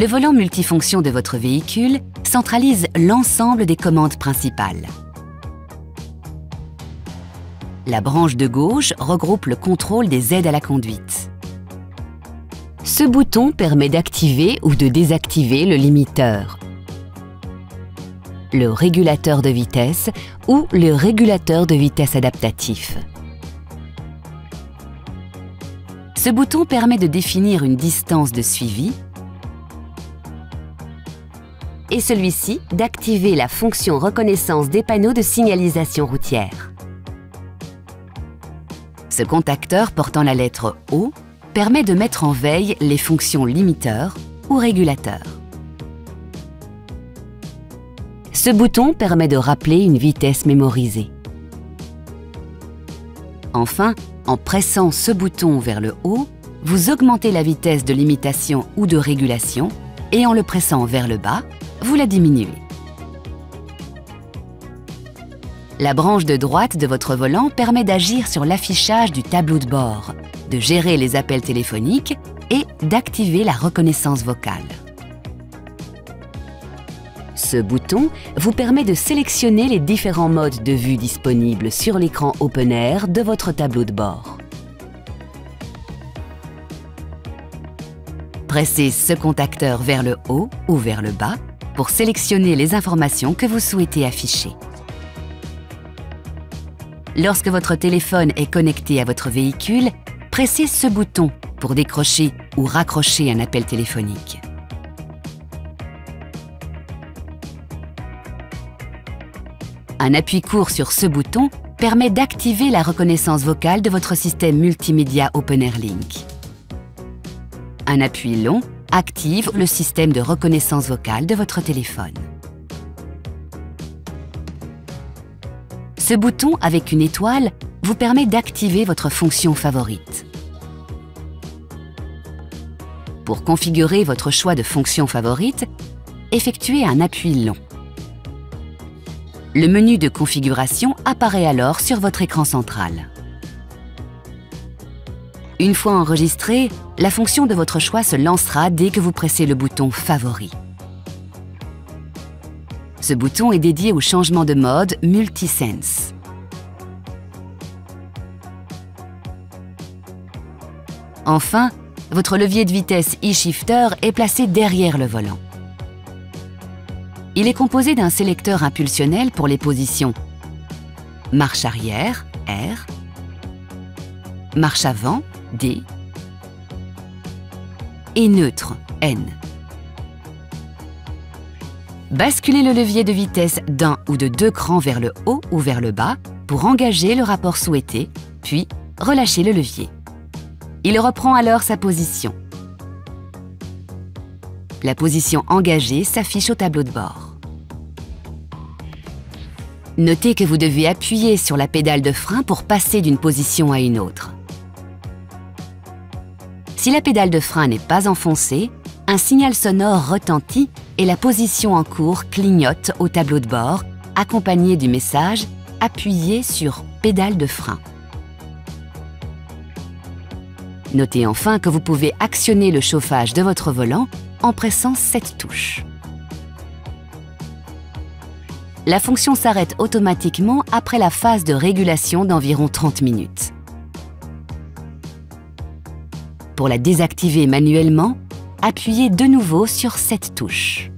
Le volant multifonction de votre véhicule centralise l'ensemble des commandes principales. La branche de gauche regroupe le contrôle des aides à la conduite. Ce bouton permet d'activer ou de désactiver le limiteur, le régulateur de vitesse ou le régulateur de vitesse adaptatif. Ce bouton permet de définir une distance de suivi et celui-ci d'activer la fonction reconnaissance des panneaux de signalisation routière. Ce contacteur portant la lettre O permet de mettre en veille les fonctions limiteur ou régulateur. Ce bouton permet de rappeler une vitesse mémorisée. Enfin, en pressant ce bouton vers le haut, vous augmentez la vitesse de limitation ou de régulation et en le pressant vers le bas, vous la diminuez. La branche de droite de votre volant permet d'agir sur l'affichage du tableau de bord, de gérer les appels téléphoniques et d'activer la reconnaissance vocale. Ce bouton vous permet de sélectionner les différents modes de vue disponibles sur l'écran Open Air de votre tableau de bord. Pressez ce contacteur vers le haut ou vers le bas pour sélectionner les informations que vous souhaitez afficher. Lorsque votre téléphone est connecté à votre véhicule, pressez ce bouton pour décrocher ou raccrocher un appel téléphonique. Un appui court sur ce bouton permet d'activer la reconnaissance vocale de votre système multimédia Open Air Link. Un appui long active le système de reconnaissance vocale de votre téléphone. Ce bouton avec une étoile vous permet d'activer votre fonction favorite. Pour configurer votre choix de fonction favorite, effectuez un appui long. Le menu de configuration apparaît alors sur votre écran central. Une fois enregistré, la fonction de votre choix se lancera dès que vous pressez le bouton Favori. Ce bouton est dédié au changement de mode Multisense. Enfin, votre levier de vitesse e-shifter est placé derrière le volant. Il est composé d'un sélecteur impulsionnel pour les positions marche arrière, R, marche avant, D, et neutre, N. Basculez le levier de vitesse d'un ou de deux crans vers le haut ou vers le bas pour engager le rapport souhaité, puis relâchez le levier. Il reprend alors sa position. La position engagée s'affiche au tableau de bord. Notez que vous devez appuyer sur la pédale de frein pour passer d'une position à une autre. Si la pédale de frein n'est pas enfoncée, un signal sonore retentit et la position en cours clignote au tableau de bord, accompagné du message « Appuyez sur pédale de frein ». Notez enfin que vous pouvez actionner le chauffage de votre volant en pressant cette touche. La fonction s'arrête automatiquement après la phase de régulation d'environ 30 minutes. Pour la désactiver manuellement, appuyez de nouveau sur cette touche.